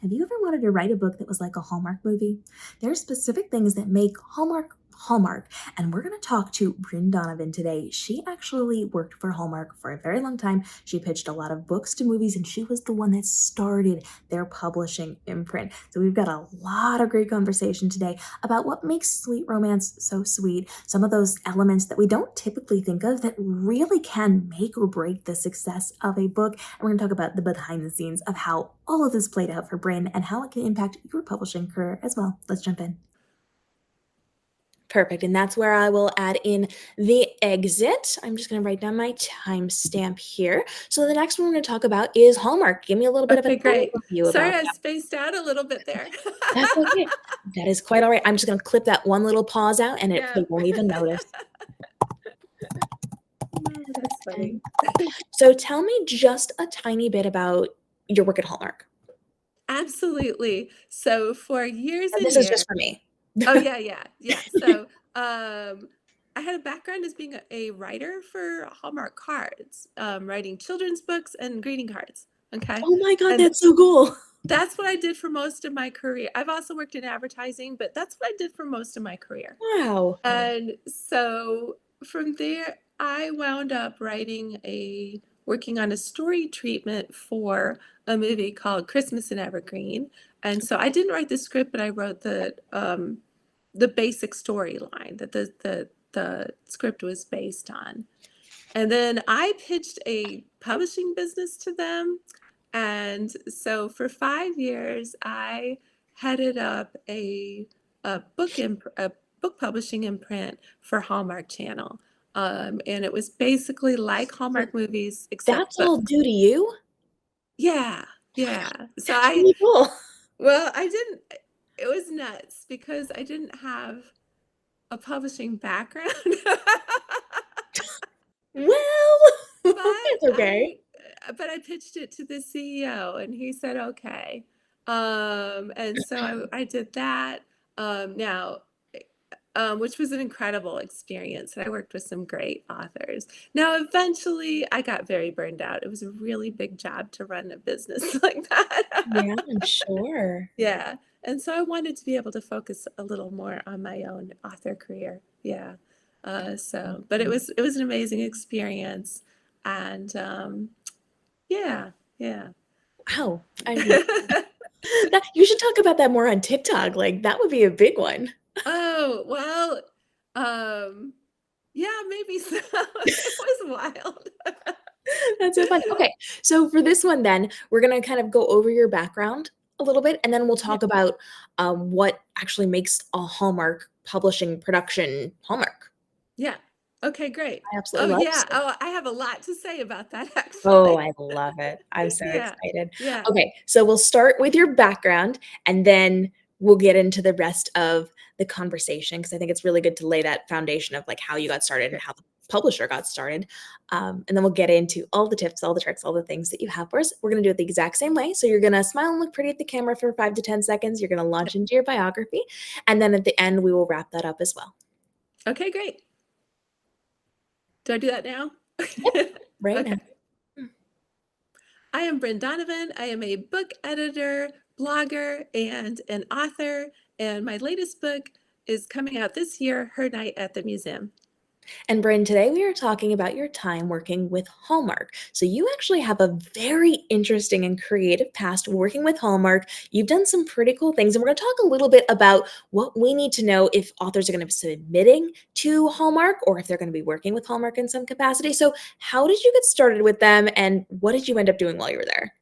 Have you ever wanted to write a book that was like a Hallmark movie? There are specific things that make Hallmark, and we're going to talk to Bryn Donovan today. She actually worked for Hallmark for a very long time. She pitched a lot of books to movies, and she was the one that started their publishing imprint. So we've got a lot of great conversation today about what makes sweet romance so sweet, some of those elements that we don't typically think of that really can make or break the success of a book. And we're going to talk about the behind the scenes of how all of this played out for Bryn and how it can impact your publishing career as well. Let's jump in. Perfect. And that's where I will add in the exit. I'm just going to write down my timestamp here. So the next one we're going to talk about is Hallmark. Give me a little bit of an great. overview Sorry, about I that. spaced out a little bit there. That's okay. That is quite all right. I'm just going to clip that one little pause out and Yeah. they won't even notice. Oh, that's funny. So tell me just a tiny bit about your work at Hallmark. Absolutely. So for years And and this is years. just for me. Oh, yeah. So I had a background as being a writer for Hallmark cards, writing children's books and greeting cards. Okay. Oh my God, And that's so cool. that's what I did for most of my career. I've also worked in advertising, but that's what I did for most of my career. Wow. And so from there, I wound up working on a story treatment for a movie called Christmas in Evergreen. And so I didn't write the script, but I wrote the basic storyline that the script was based on. And then I pitched a publishing business to them. And so for 5 years, I headed up a book publishing imprint for Hallmark Channel. And it was basically like Hallmark movies, except That's all due to you? yeah. So That's really cool. I didn't, it was nuts because I didn't have a publishing background. Well, But it's okay. but I pitched it to the CEO and he said, okay. And so I did that. Now, which was an incredible experience. And I worked with some great authors. Now, eventually I got very burned out. It was a really big job to run a business like that. Yeah, I'm sure. Yeah. And so I wanted to be able to focus a little more on my own author career. Yeah. But it was an amazing experience. And yeah. Wow. I mean, you should talk about that more on TikTok. Like that would be a big one. Oh, well, yeah, maybe so. It was wild. That's so fun. Okay, so for this one then, we're gonna kind of go over your background a little bit, and then we'll talk about what actually makes a Hallmark publishing production Hallmark. Yeah. Okay, great. I Oh, absolutely love yeah. so. Oh, I have a lot to say about that Oh, actually. I love it. I'm so Yeah. excited. Yeah. Okay, so we'll start with your background, and then we'll get into the rest of the conversation because I think it's really good to lay that foundation of like how you got started and how the publisher got started. And then we'll get into all the tips, all the tricks, all the things that you have for us. We're going to do it the exact same way. So you're going to smile and look pretty at the camera for 5 to 10 seconds. You're going to launch into your biography. And then at the end, we will wrap that up as well. Okay, great. Do I do that now? Yep, right Okay. now. I am Bryn Donovan. I am a book editor, blogger, and an author. And my latest book is coming out this year, Her Night at the Museum. And Bryn, today we are talking about your time working with Hallmark. So you actually have a very interesting and creative past working with Hallmark. You've done some pretty cool things, and we're going to talk a little bit about what we need to know if authors are going to be submitting to Hallmark or if they're going to be working with Hallmark in some capacity. So how did you get started with them, and what did you end up doing while you were there?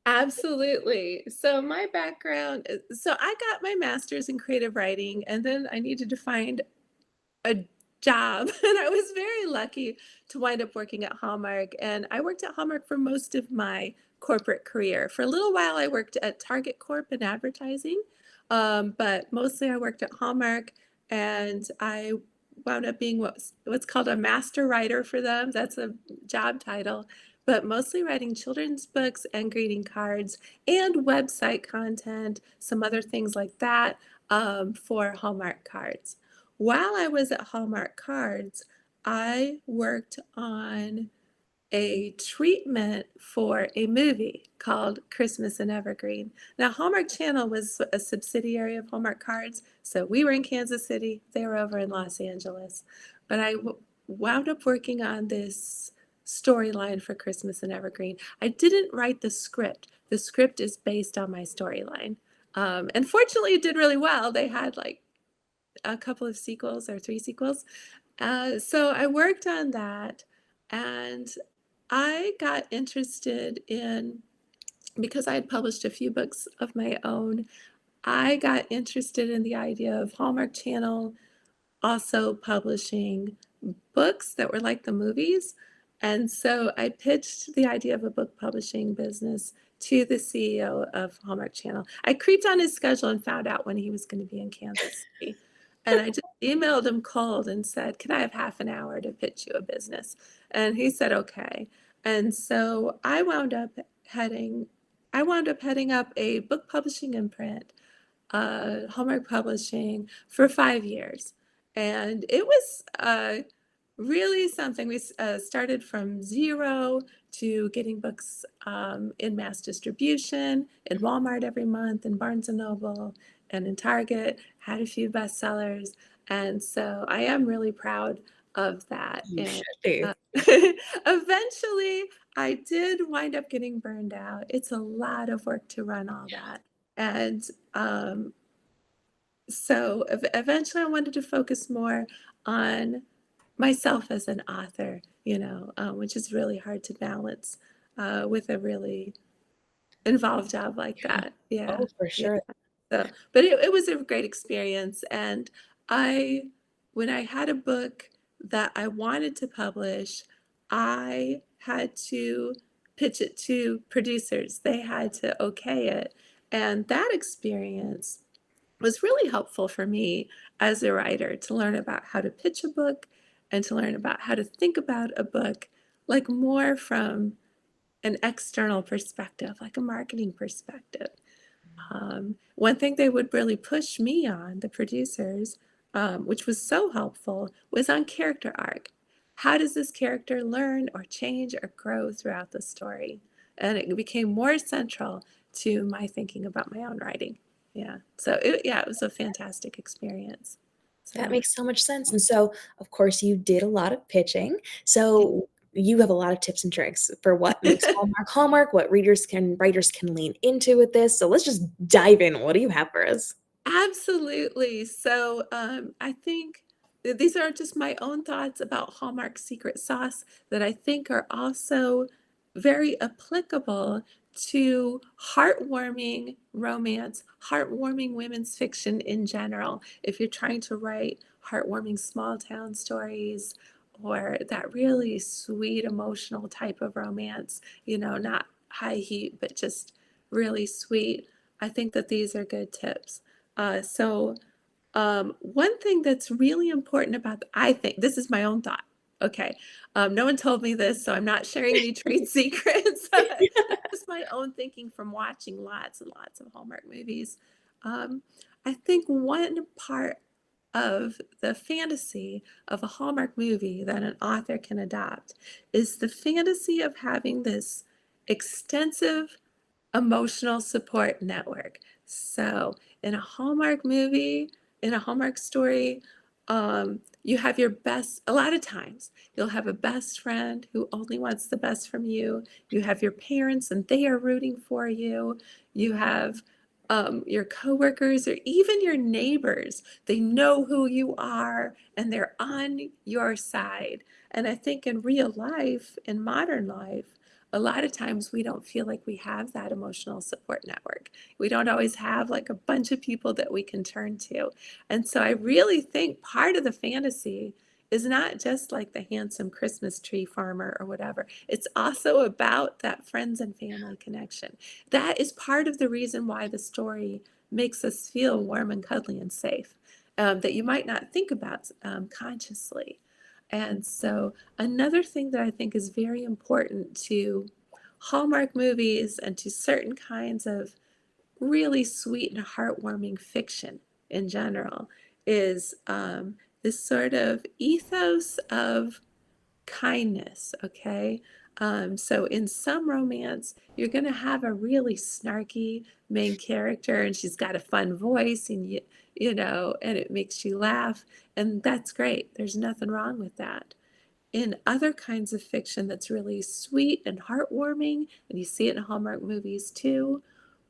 Absolutely. So my background, so I got my master's in creative writing, and then I needed to find a job. And I was very lucky to wind up working at Hallmark. And I worked at Hallmark for most of my corporate career. For a little while, I worked at Target Corp in advertising, but mostly I worked at Hallmark, and I wound up being what's called a master writer for them. That's a job title, but mostly writing children's books and greeting cards and website content, some other things like that, for Hallmark cards. While I was at Hallmark Cards, I worked on a treatment for a movie called Christmas in Evergreen. Now, Hallmark Channel was a subsidiary of Hallmark Cards, so we were in Kansas City, they were over in Los Angeles. But I wound up working on this storyline for Christmas in Evergreen. I didn't write the script. The script is based on my storyline. And fortunately, it did really well. They had like a couple of sequels or 3 sequels. So I worked on that, and I got interested in, because I had published a few books of my own, I got interested in the idea of Hallmark Channel also publishing books that were like the movies. And so I pitched the idea of a book publishing business to the CEO of Hallmark Channel. I creeped on his schedule and found out when he was going to be in Kansas City. And I just emailed him cold and said, "Can I have half an hour to pitch you a business?" And he said, "Okay." And so I wound up heading up a book publishing imprint, Hallmark Publishing, for 5 years. And it was really something. We started from zero to getting books in mass distribution, in Walmart every month, in Barnes & Noble, and in Target, had a few bestsellers. And so I am really proud of that. You And should be. eventually, I did wind up getting burned out. It's a lot of work to run all that. And so eventually I wanted to focus more on myself as an author, which is really hard to balance with a really involved job like Yeah. that. Yeah. Oh, for Yeah. sure. So, but it was a great experience. And I, when I had a book that I wanted to publish, I had to pitch it to producers. They had to okay it. And that experience was really helpful for me as a writer, to learn about how to pitch a book and to learn about how to think about a book like more from an external perspective, like a marketing perspective. One thing they would really push me on, the producers, which was so helpful, was on character arc. How does this character learn or change or grow throughout the story? And it became more central to my thinking about my own writing. Yeah. So it was a fantastic experience. That So makes so much sense. And so, of course, you did a lot of pitching. So you have a lot of tips and tricks for what makes Hallmark Hallmark, what writers can lean into with this. So let's just dive in. What do you have for us? absolutely. So I think these are just my own thoughts about Hallmark secret sauce that I think are also very applicable to heartwarming romance, heartwarming women's fiction in general. If you're trying to write heartwarming small town stories, or that really sweet emotional type of romance, not high heat, but just really sweet, I think that these are good tips. One thing that's really important about, I think, this is my own thought. Okay. No one told me this, so I'm not sharing any trade secrets. It's just my own thinking from watching lots and lots of Hallmark movies. Um, I think one part of the fantasy of a Hallmark movie that an author can adopt is the fantasy of having this extensive emotional support network. So, in a Hallmark movie, in a Hallmark story, you have your best, a lot of times, you'll have a best friend who only wants the best from you. You have your parents and they are rooting for you. You have your coworkers or even your neighbors. They know who you are and they're on your side. And I think in real life, in modern life, a lot of times we don't feel like we have that emotional support network. We don't always have like a bunch of people that we can turn to. And so I really think part of the fantasy is not just like the handsome Christmas tree farmer or whatever. It's also about that friends and family connection. That is part of the reason why the story makes us feel warm and cuddly and safe, that you might not think about consciously. And so another thing that I think is very important to Hallmark movies and to certain kinds of really sweet and heartwarming fiction in general is this sort of ethos of kindness, okay? So in some romance, you're going to have a really snarky main character, and she's got a fun voice, and and it makes you laugh, and that's great. There's nothing wrong with that. In other kinds of fiction that's really sweet and heartwarming, and you see it in Hallmark movies too,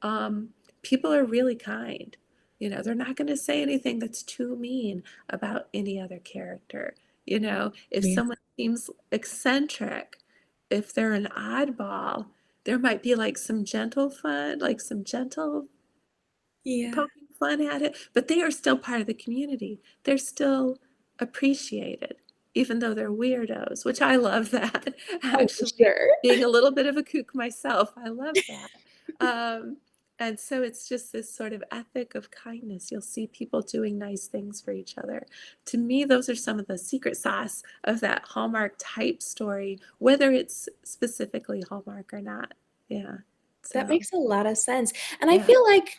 um, people are really kind. They're not going to say anything that's too mean about any other character. If Yeah. someone seems eccentric, if they're an oddball, there might be like some gentle fun, like some gentle Yeah. poking fun at it, but they are still part of the community. They're still appreciated, even though they're weirdos, which I love that. Oh, for Actually, sure. being a little bit of a kook myself, I love that. Um, and so it's just this sort of ethic of kindness. You'll see people doing nice things for each other. To me, those are some of the secret sauce of that Hallmark type story, whether it's specifically Hallmark or not. Yeah. That So, makes a lot of sense, and I yeah. feel like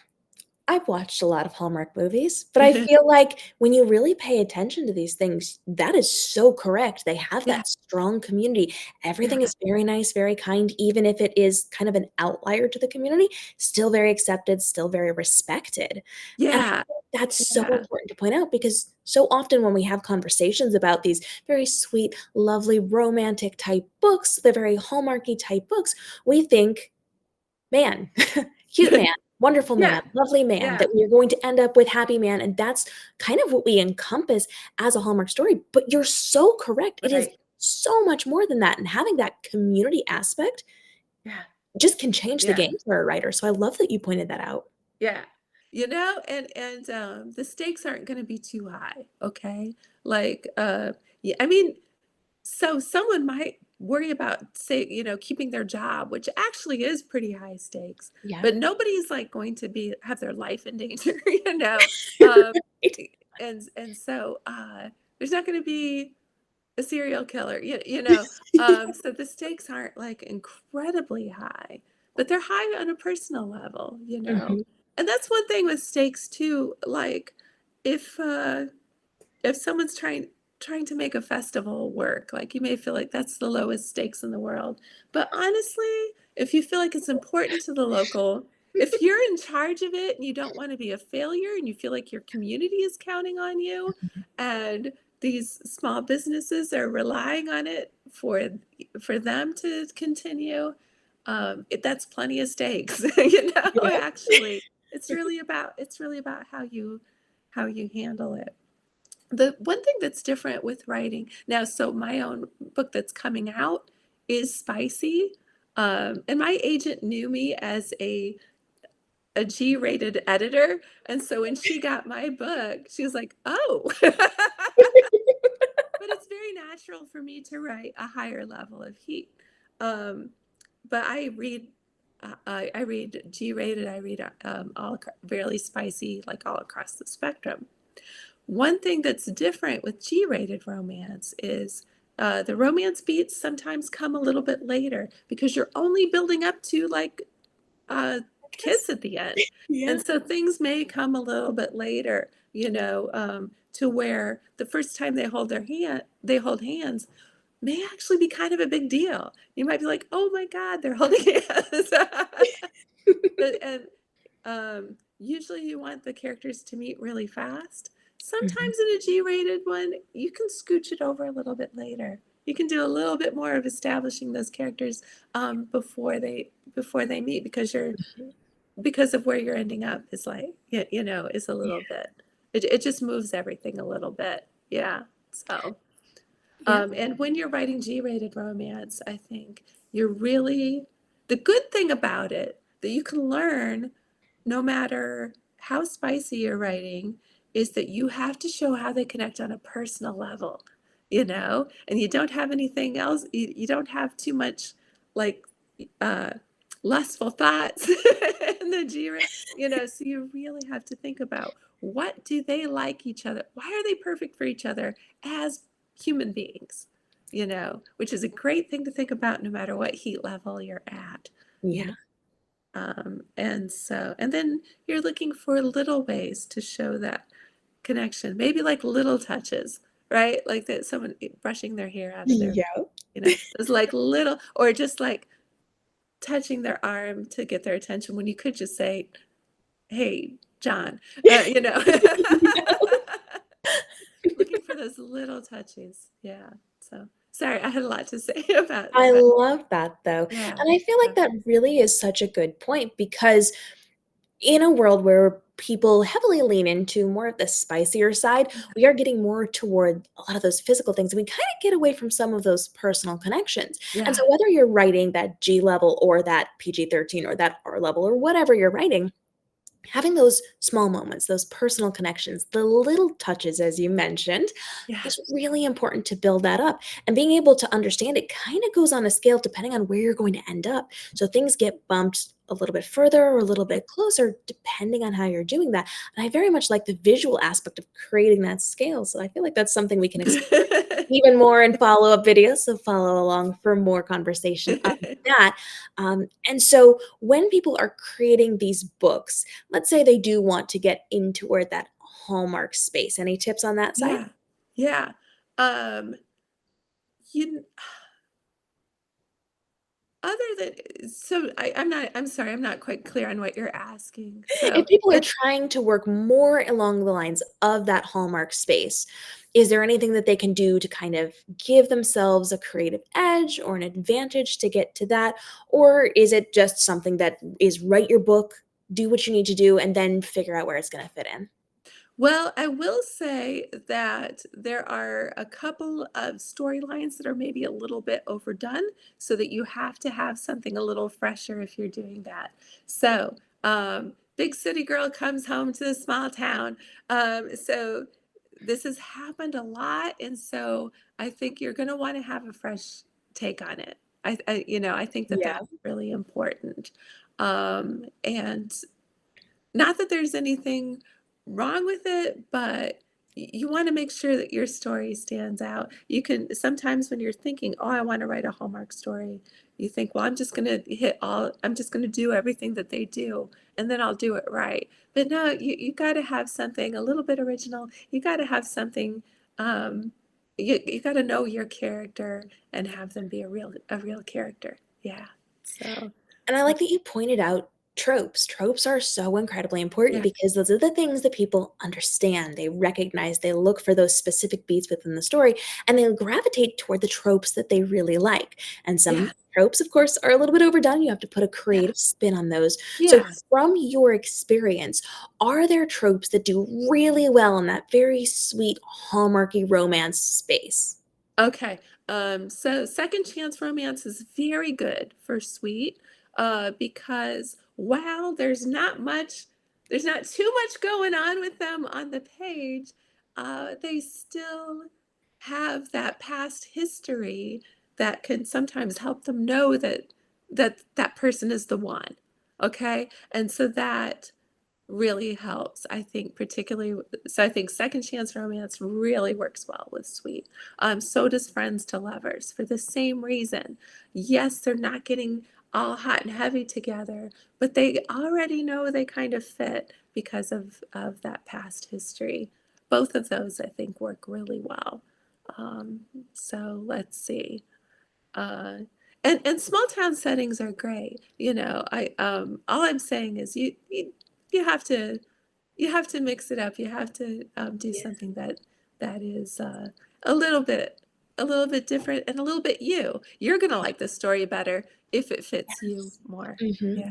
I've watched a lot of Hallmark movies, but I feel like when you really pay attention to these things, that is so correct. They have Yeah. that strong community. Yeah. Everything is very nice, very kind, even if it is kind of an outlier to the community, still very accepted, still very respected. And I Yeah. think that's so Yeah. important to point out because so often when we have conversations about these very sweet, lovely, romantic type books, the very Hallmarky type books, we think man, cute man, wonderful Yeah. man, lovely man, Yeah. that we're going to end up with happy man, and that's kind of what we encompass as a Hallmark story, but you're so correct, it is Right. so much more than that, and having that community aspect Yeah. just can change the Yeah. game for a writer, so I love that you pointed that out. Yeah. And the stakes aren't gonna be too high, okay? Like, yeah, I mean, so someone might worry about, say, keeping their job, which actually is pretty high stakes, Yeah. but nobody's like going to have their life in danger, you know? Um, Right. and so there's not gonna be a serial killer, so the stakes aren't like incredibly high, but they're high on a personal level. Mhm. And that's one thing with stakes too, like if someone's trying to make a festival work, like you may feel like that's the lowest stakes in the world. But honestly, if you feel like it's important to the local, if you're in charge of it and you don't want to be a failure and you feel like your community is counting on you and these small businesses are relying on it for them to continue, that's plenty of stakes. Yeah. Actually, it's really about how you handle it. The one thing that's different with writing now, so my own book that's coming out is spicy. And my agent knew me as a G-rated editor. And so when she got my book, she was like, oh, but it's very natural for me to write a higher level of heat. Um, but I read G-rated, I read fairly spicy, like all across the spectrum. One thing that's different with G-rated romance is the romance beats sometimes come a little bit later because you're only building up to like a Yes. kiss at the end. Yeah. And so things may come a little bit later, to where the first time they hold hands may actually be kind of a big deal. You might be like, oh my God, they're holding hands. And usually you want the characters to meet really fast. Mhm. Sometimes in a G-rated one, you can scooch it over a little bit later. You can do a little bit more of establishing those characters before they meet because of where you're ending up is like is a little bit. It just moves everything a little bit. Yeah. So Yeah. and when you're writing G-rated romance, I think you're really the good thing about it that you can learn no matter how spicy you're writing is that you have to show how they connect on a personal level, and you don't have anything else. You don't have too much like uh, lustful thoughts in the G, so you really have to think about what do they like each other? Why are they perfect for each other as human beings, which is a great thing to think about no matter what heat level you're at. You know. Yeah. And then you're looking for little ways to show that connection, maybe like little touches, right? Like that someone brushing their hair out of their Yeah. those like little, or just like touching their arm to get their attention when you could just say, "Hey, John," you know. Looking for those little touches. Yeah. So sorry, I had a lot to say about I about love that though. yeah. And I feel like So that really is such a good point because in a world where people heavily lean into more of the spicier side, yeah. we are getting more toward a lot of those physical things. We kind of get away from some of those personal connections. And so Yeah. whether you're writing that G level or that PG-13 or that R level or whatever you're writing, having those small moments, those personal connections, the little touches, as you mentioned, is Yes. really important to build that up. And being able to understand it kind of goes on a scale depending on where you're going to end up. So things get bumped a little bit further or a little bit closer, depending on how you're doing that. And I very much like the visual aspect of creating that scale. So I feel like that's something we can explore even more in follow-up videos, so follow along for more conversation on that. And so when people are creating these books, let's say they do want to get into where that Hallmark space. Any tips on that side? Yeah. Yeah. Um, you other than so I'm sorry, I'm not quite clear on what you're asking. If So people are it trying to work more along the lines of that Hallmark space, is there anything that they can do to kind of give themselves a creative edge or an advantage to get to that? Or is it just something that is write your book, do what you need to do, and then figure out where it's going to fit in? well, I will say that there are a couple of storylines that are maybe a little bit overdone, so that you have to have something a little fresher if you're doing that. So, big city girl comes home to the small town. So this has happened a lot, and so I think you're going to want to have a fresh take on it. I think that Yeah. that's really important. And not that there's anything wrong with it, but you want to make sure that your story stands out. You can sometimes when you're thinking, "Oh, I want to write a Hallmark story," you think, "Well, I'm just going to do everything that they do, and then I'll do it right." But no, you got to have something a little bit original. You got to have something. Um, you got to know your character and have them be a real character. Yeah. So, And I so like that you pointed out tropes. Tropes are so incredibly important yeah. because those are the things that people understand, they recognize, they look for those specific beats within the story, and they gravitate toward the tropes that they really like. And some Yeah. tropes, of course, are a little bit overdone. You have to put a Yeah. creative spin on those. So, Yeah. from your experience, are there tropes that do really well in that very sweet, hallmarky romance space? Okay. So second chance romance is very good for sweet, because while there's not too much going on with them on the page, they still have that past history that can sometimes help them know that person is the one. Okay. And so that really helps, I think, particularly so I think second chance romance really works well with sweet. So does friends to lovers for the same reason. Yes, they're not getting all hot and heavy together, but they already know they kind of fit because of that past history. Both of those I think work really well. Um, so let's see. Uh, and small town settings are great. I all I'm saying is you have to you have to mix it up. You have to do something that is a little bit a little bit different and a little bit you. You're gonna like the story better if it fits you more. Mhm. Yeah,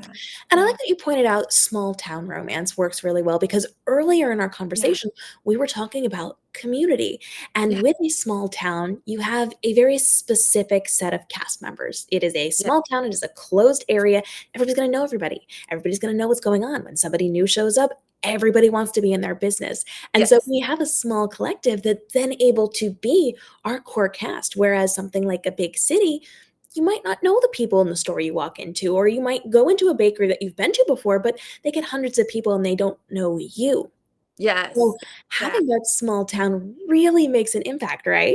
And I yeah, like that you pointed out small town romance works really well because earlier in our yeah, conversation, we were talking about community. And yeah, with a small town, you have a very specific set of cast members. It is a yeah. small town, it is a closed area. Everybody's going to know everybody. Everybody's going to know what's going on. When somebody new shows up, everybody wants to be in their business. And so Yes, we have a small collective that's then able to be our core cast. Whereas something like a big city, you might not know the people in the store you walk into, or you might go into a bakery that you've been to before, but they get hundreds of people and they don't know you. So yes, having exactly. that small town really makes an impact, right?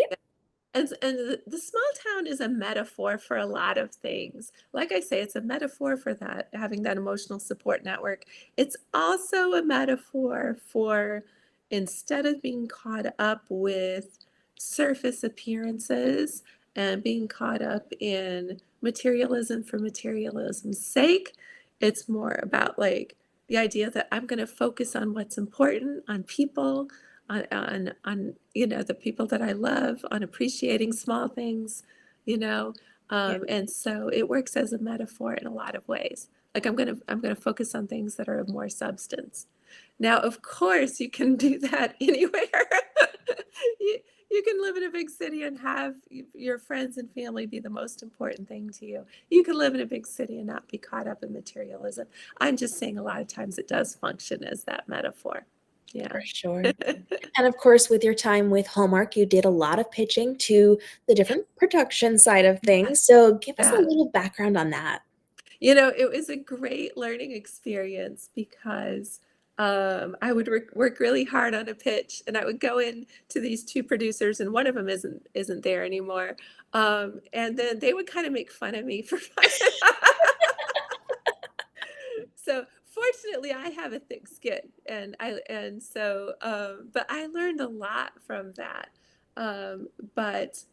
And the small town is a metaphor for a lot of things. Like I say, it's a metaphor for that, having that emotional support network. It's also a metaphor for instead of being caught up with surface appearances and being caught up in materialism for materialism's sake. It's more about like the idea that I'm going to focus on what's important, on people, on the people that I love, on appreciating small things, you know. Yeah. And so it works as a metaphor in a lot of ways. Like I'm gonna focus on things that are of more substance. Now, of course, you can do that anywhere. you, you can live in a big city and have your friends and family be the most important thing to you. You can live in a big city and not be caught up in materialism. I'm just saying a lot of times it does function as that metaphor. Yeah. For sure. And of course, with your time with Hallmark, you did a lot of pitching to the different production side of Yeah. things. So give us a Yeah. little background on that. It was a great learning experience because I would work really hard on a pitch, and I would go in to these two producers, and one of them isn't there anymore. And then they would kind of make fun of me for so fortunately I have a thick skin, but I learned a lot from that. But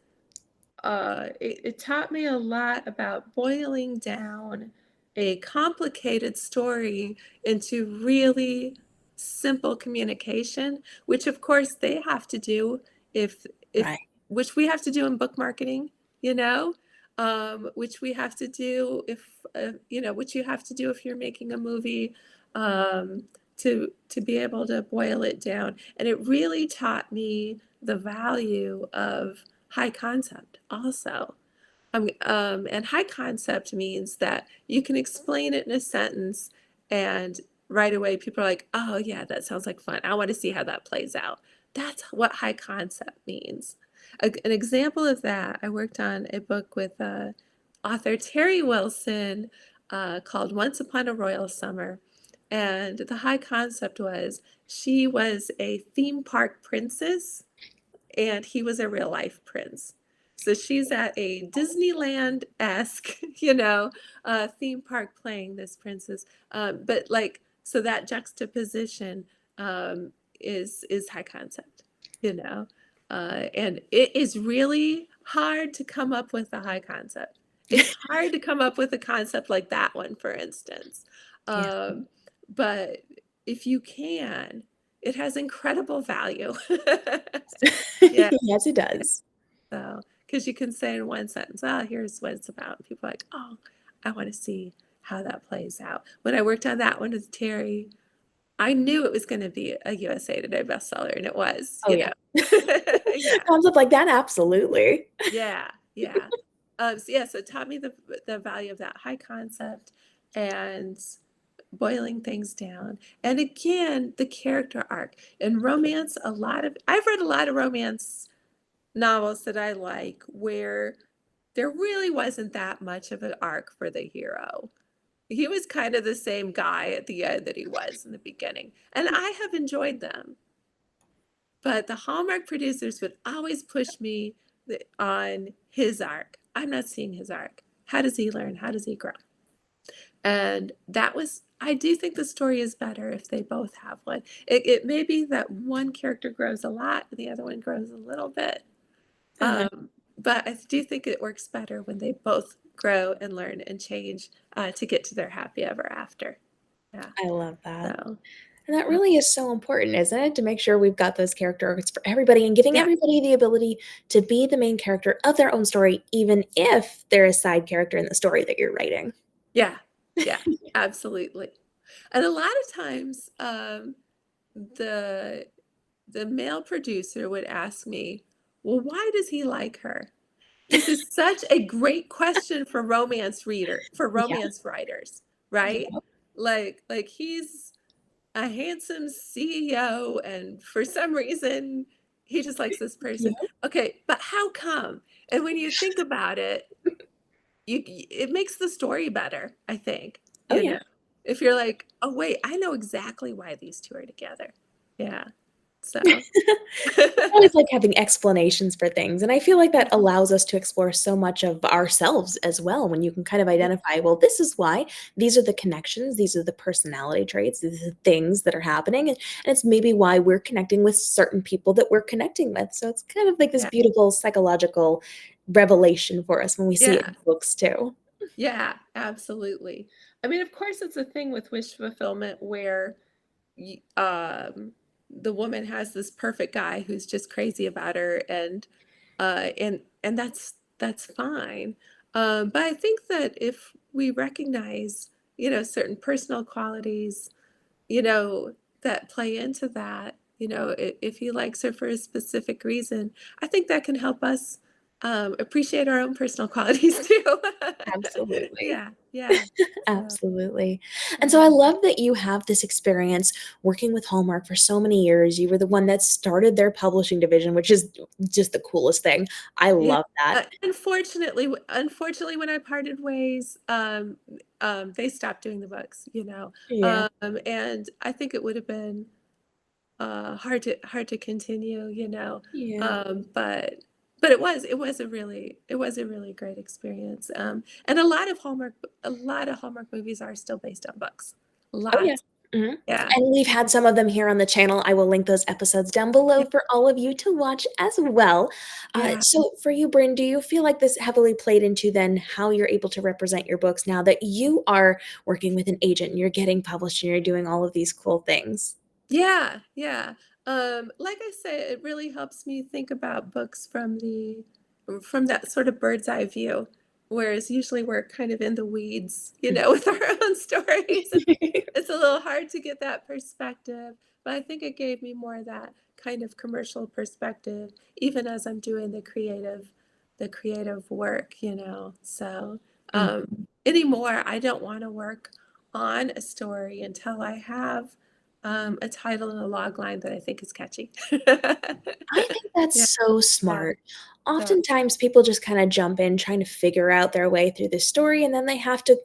it taught me a lot about boiling down a complicated story into really simple communication, which of course they have to do if Right. which we have to do in book marketing, you know, which we have to do if which you have to do if you're making a movie, to be able to boil it down. And it really taught me the value of high concept also. And high concept means that you can explain it in a sentence and right away people are like, oh yeah, that sounds like fun. I want to see how that plays out. That's what high concept means. An example of that, I worked on a book with author Terry Wilson called Once Upon a Royal Summer. And the high concept was she was a theme park princess and he was a real life prince. So she's at a Disneyland-esque, theme park playing this princess. But like, so that juxtaposition is high concept, and it is really hard to come up with a high concept. It's hard to come up with a concept like that one, for instance. Yeah. But if you can, it has incredible value. Yeah. Yes, it does. So, because you can say in one sentence, oh, here's what it's about. And people are like, oh, I want to see how that plays out. When I worked on that one with Terry, I knew it was going to be a USA Today bestseller, and it was, Oh, yeah. Yeah. Concept like that, absolutely. Yeah. Yeah. So it taught me the value of that high concept and boiling things down. And again, the character arc. In romance, I've read a lot of romance novels that I like where there really wasn't that much of an arc for the hero. He was kind of the same guy at the end that he was in the beginning. And I have enjoyed them. But the Hallmark producers would always push me on his arc. I'm not seeing his arc. How does he learn? How does he grow? And I do think the story is better if they both have one. It may be that one character grows a lot and the other one grows a little bit. Okay. But I do think it works better when they both grow and learn and change to get to their happy ever after. Yeah. I love that. So, And that really is so important, isn't it? To make sure we've got those character arcs for everybody and giving yeah, everybody the ability to be the main character of their own story, even if they're a side character in the story that you're writing. yeah, yeah, absolutely. And a lot of times, the male producer would ask me, "Well, why does he like her?" Which is such a great question for Yeah. romance writers, right? Yeah. Like he's a handsome CEO, and for some reason, he just likes this person. Yeah. Okay, but how come? And when you think about it, it makes the story better, I think. Oh, You yeah. know, if you're like, oh wait, I know exactly why these two are together. Yeah. So I always like having explanations for things, and I feel like that yeah, allows us to explore so much of ourselves as well when you can kind of yeah, identify, well, this is why, these are the connections, these are the personality traits, these are the things that are happening, and it's maybe why we're connecting with certain people that we're connecting with. So it's kind of like this yeah, beautiful psychological revelation for us when we see it Yeah. in books too. Yeah, absolutely. I mean, of course, it's a thing with wish fulfillment where the woman has this perfect guy who's just crazy about her, and that's fine. But I think that if we recognize, certain personal qualities, that play into that, if he likes her for a specific reason, I think that can help us appreciate our own personal qualities too. Absolutely. Yeah, yeah. So, Absolutely. And so I yeah. love that you have this experience working with Hallmark for so many years. You were the one that started their publishing division, which is just the coolest thing. I Yeah, love that. unfortunately, when I parted ways, they stopped doing the books, Yeah. and I think it would have been hard to continue, Yeah. but it was a really great experience, and a lot of Hallmark movies are still based on books, Oh, yeah. lots, Mhm. yeah, And we've had some of them here on the channel. I will link those episodes down below yeah, for all of you to watch as well. yeah. So for you, Bryn, do you feel like this heavily played into then how you're able to represent your books now that you are working with an agent and you're getting published and you're doing all of these cool things? Yeah, yeah. Like I say, it really helps me think about books from that sort of bird's eye view, whereas usually we're kind of in the weeds, with our own stories, and it's a little hard to get that perspective. But I think it gave me more of that kind of commercial perspective, even as I'm doing the creative work, So Mhm. anymore, I don't want to work on a story until I have a title and a log line that I think is catchy. I think that's Yeah, so yeah, smart. so Oftentimes, people just kinda jump in trying to figure out their way through the story, and then they have to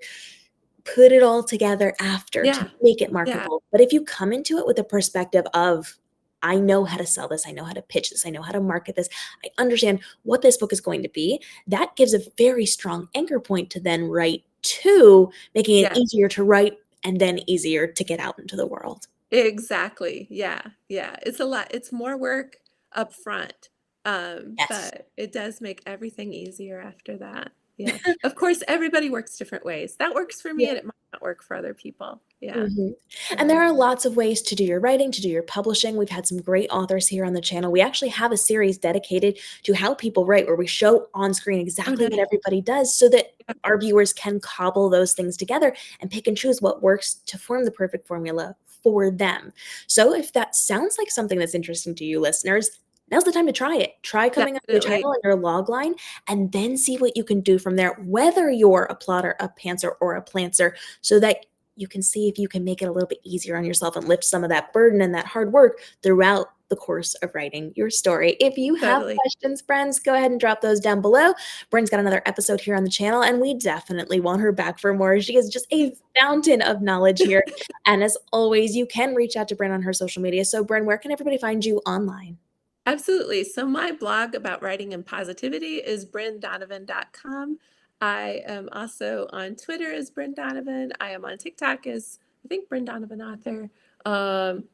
put it all together after to yeah, make it yeah, marketable. But if you come into it with a perspective of, "I know how to sell this, I know how to pitch this, I know how to market this, I understand what this book is going to be," that gives a very strong anchor point to then write to, making it yeah, easier to write and then easier to get out into the world. exactly. Yeah, yeah. It's a lot. It's more work up front, Yes. but it does make everything easier after that. Yeah. Of course, everybody works different ways. That works for me, Yeah. and it might not work for other people. Yeah. Mhm. And there So, are lots of ways to do your writing, to do your publishing. We've had some great authors here on the channel. We actually have a series dedicated to how people write, where we show on screen oh, exactly what nice. everybody does so that Yeah, our viewers can cobble those things together and pick and choose what works to form the perfect formula for them. So if that sounds like something that's interesting to you listeners, now's the time to try it. Try coming up with your definitely. title and your log line and then see what you can do from there, whether you're a plotter, a pantser, or a plantser, so that you can see if you can make it a little bit easier on yourself and lift some of that burden and that hard work throughout the course of writing your story. If you have Totally. questions, friends, go ahead and drop those down below. Bryn's got another episode here on the channel, and we definitely want her back for more. She is just a fountain of knowledge here. And as always, you can reach out to Bryn on her social media. So, Bryn, where can everybody find you online? Absolutely. So my blog about writing and positivity is bryndonovan.com. I am also on Twitter as Bryn Donovan. I am on TikTok as I think Bryn Donovan author. Um,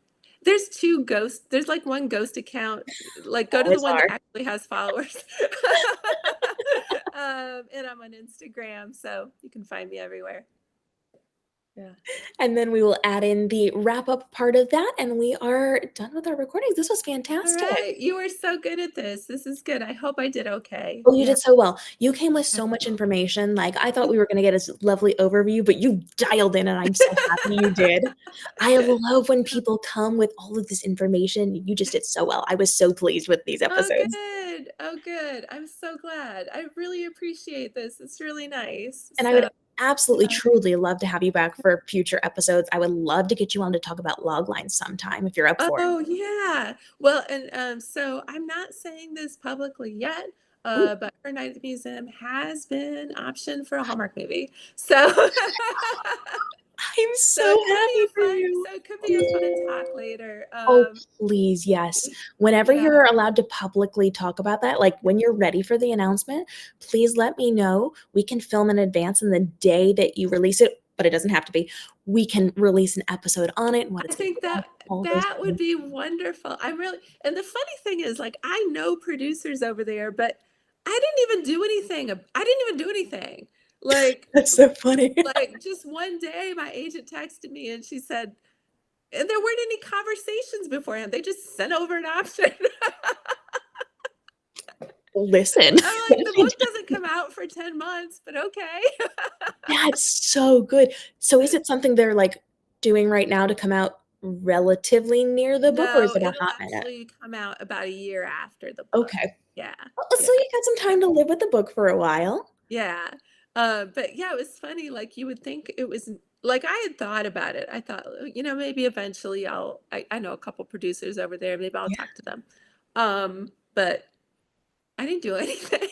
there's like one ghost account. Like go to the Always one that are. actually has followers. And I'm on Instagram, so you can find me everywhere. Yeah. And then we will add in the wrap up part of that, and we are done with our recordings. This was All fantastic. right. You are so good at this. This is good. I hope I did okay. Oh, you Yeah. did so well. You came with so much information. Like, I thought we were gonna get this lovely overview, but you dialed in, and I'm so happy you did. I love when people come with all of this information. You just did so well. I was so pleased with these Oh, episodes, good. Oh, good. I'm so glad. I really appreciate this. It's really nice. and I would So, absolutely, yeah. truly love to have you back for future episodes. I would love to get you on to talk about log lines sometime if you're up for it. Oh, yeah. Well, and so I'm not saying this publicly yet, Ooh, but Her Night at the Museum has been optioned for a Hallmark movie. So, I'm so so it could be happy a for fun. you. So it could be a fun talk later. Oh, please, yes. Whenever Yeah. you're allowed to publicly talk about that, like, when you're ready for the announcement, please let me know. We can film in advance, and the day that you release it, but it doesn't have to be, we can release an episode on it and what I it's gonna think be like, that all those that would things. be wonderful. And the funny thing is, like, I know producers over there, but I didn't even do anything. I didn't even do anything. Like, That's so funny. like just one day, my agent texted me and she said, and there weren't any conversations beforehand. They just sent over an option. Listen, I'm like, the book doesn't come out for 10 months, but okay. that's so good. So is it something they're, like, doing right now to come out relatively near the book, or is No, it a it'll hot minute? actually come out about a year after the book. Okay. Yeah, Well, yeah, so you got some time to live with the book for a while. yeah. But yeah, it was funny. Like you would think it was like I had thought about it. I thought, maybe eventually I know a couple producers over there. Maybe I'll Yeah, talk to them. But I didn't do anything.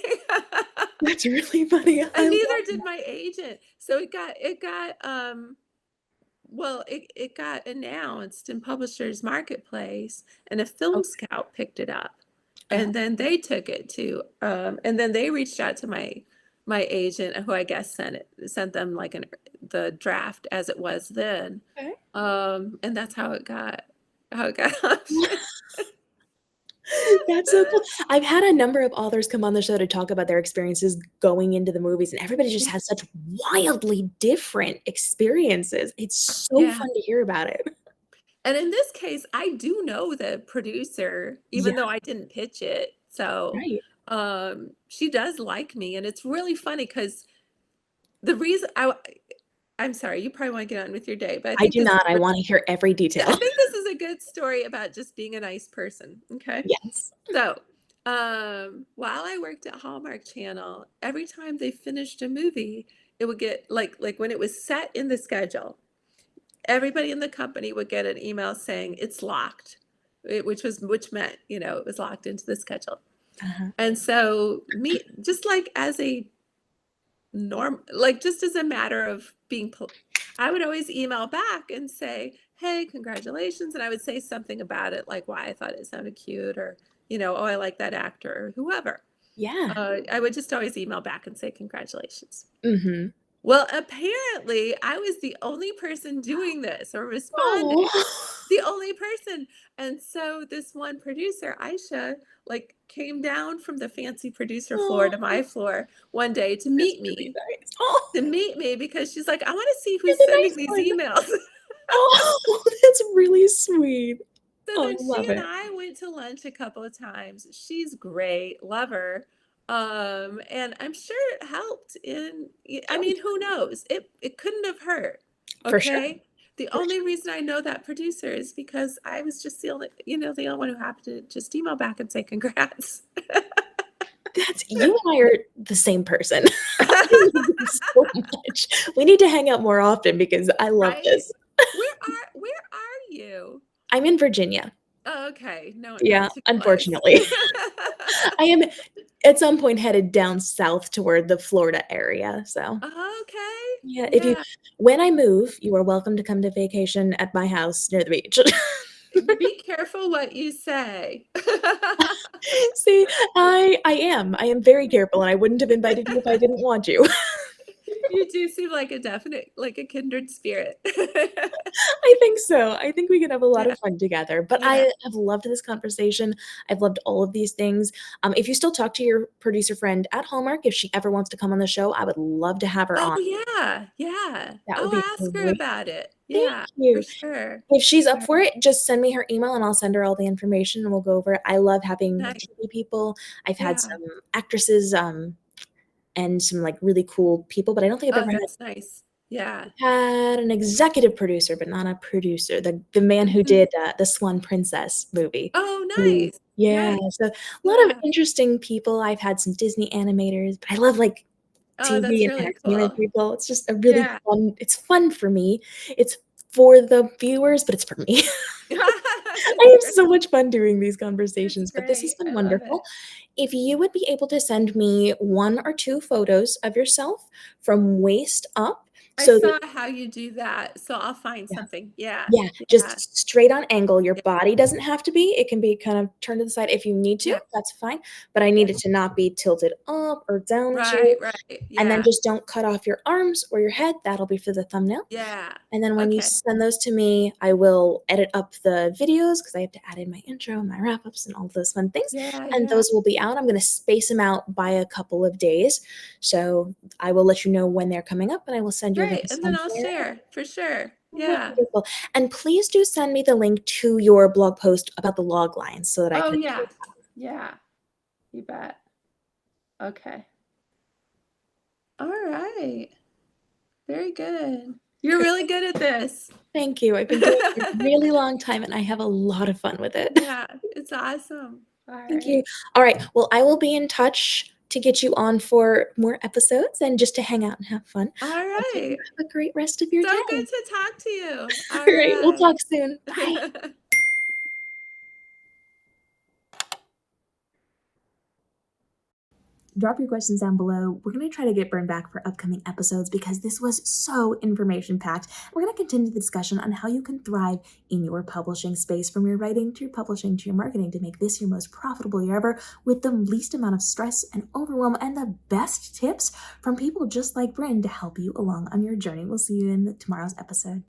that's really funny. I And love neither did that. my agent. So it got announced in Publishers Marketplace, and a film Okay. scout picked it up. Oh, And then they took it to, and then they reached out to my agent, who I guess sent them like the draft as it was then. okay. And that's how it got optioned. That's so cool. I've had a number of authors come on the show to talk about their experiences going into the movies, and everybody just Yeah, has such wildly different experiences. It's so yeah. fun to hear about it. And in this case, I do know the producer, Yeah, even though I didn't pitch it. So, right. she does like me, and it's really funny because the reason I'm sorry, you probably want to get on with your day, but I I think do this is not. I wanna hear every I detail. think this is a good story about just being a nice person. Okay. Yes. So, while I worked at Hallmark Channel, every time they finished a movie, it would get like when it was set in the schedule, everybody in the company would get an email saying it's locked, which meant, it was locked into the schedule. Uh-huh. And so me, just like as a like just as a matter of I would always email back and say, "Hey, congratulations," and I would say something about it, like why I thought it sounded cute, or "Oh, I like that actor," or whoever. Yeah. I would just always email back and say congratulations. Mhm. Well, apparently, I was the only person doing this or responding, Oh. the only person. And so this one producer, Aisha, like came down from the fancy producer floor to Oh, my floor one day that's really nice. Oh, because she's like, I want to see you're who's the sending nice these one. emails. Oh, that's really sweet. So Oh, I then she love and it. I went to lunch a couple of times. She's great, love her. And I'm sure it helped I Oh, mean, yeah. who knows? It couldn't have hurt. For sure, Okay. The for only sure. reason I know that producer is because I was just the only one who happened to just email back and say congrats. That's you and I are the same person. I love this so much. We need to hang out more often because I love Right? this. Where are you? I'm in Virginia. Oh, okay. No, Yeah, not too close. unfortunately. I am at some point headed down south toward the Florida area, so Okay. yeah, if you Yeah. when I move, you are welcome to come to vacation at my house near the beach. Be careful what you say. See, I am very careful, and I wouldn't have invited you if I didn't want you. You do seem like like a kindred spirit. I think so. I think we could have a lot Yeah, of fun together, but I yeah. have loved this conversation. I've loved all of these things. If you still talk to your producer friend at Hallmark, if she ever wants to come on the show, I would love to have her Oh, on. yeah, yeah. That would I'll be ask her great. about it. Thank Yeah, for you. sure. If she's up Sure. for it, just send me her email and I'll send her all the information and we'll go over it. I love having like Nice. TV people. I've had Yeah. some actresses, and some like really cool people, but I don't think I've Oh, ever that's nice. Yeah. had an executive producer, but not a producer. The man who Mhm. did, the Swan Princess movie. Oh, Who nice. yeah, Nice. so a lot of Yeah. interesting people. I've had some Disney animators, but I love, like, Oh, TV that's and really entertainment cool. people. It's just a really Yeah. it's fun for me. It's for the viewers, but it's for me. I That's have great. so much fun doing these That's conversations, but this has great. been I love wonderful. it. If you would be able to send me 1 or 2 photos of yourself from waist up, I So saw how you do that, so I'll find yeah. something. Yeah, Yeah, yeah, just straight on angle. Your yeah, body doesn't have to be. It can be kind of turned to the side if you need to, yeah, that's fine, but I yeah. need it to not be tilted up or down too, Right, right. and then Yeah, just don't cut off your arms or your head. That'll be for the thumbnail. yeah. And then when you Okay. send those to me, I will edit up the videos because I have to add in my intro, my wrap-ups, and all those fun things, Yeah, and yeah. those will be out. I'm gonna space them out by a couple of days, so I will let you know when they're coming up, and I will send you Great, links and then from I'll there. share for sure. Yeah. Wonderful. And please do send me the link to your blog post about the log lines so that I Oh, can yeah. Yeah, you bet. Okay. All right. Very good. You're really good at this. Thank you. I've been doing it a really long time, and I have a lot of fun with it. Yeah, it's awesome. All Thank you. right. All right. Well, I will be in touch to get you on for more episodes and just to hang out and have fun. All I hope you right. have a great rest of your So good day. to talk to you. All All right. We'll right. talk soon. Bye. Drop your questions down below. We're going to try to get Bryn back for upcoming episodes because this was so information packed. We're going to continue the discussion on how you can thrive in your publishing space, from your writing to your publishing to your marketing, to make this your most profitable year ever with the least amount of stress and overwhelm, and the best tips from people just like Bryn to help you along on your journey. We'll see you in tomorrow's episode.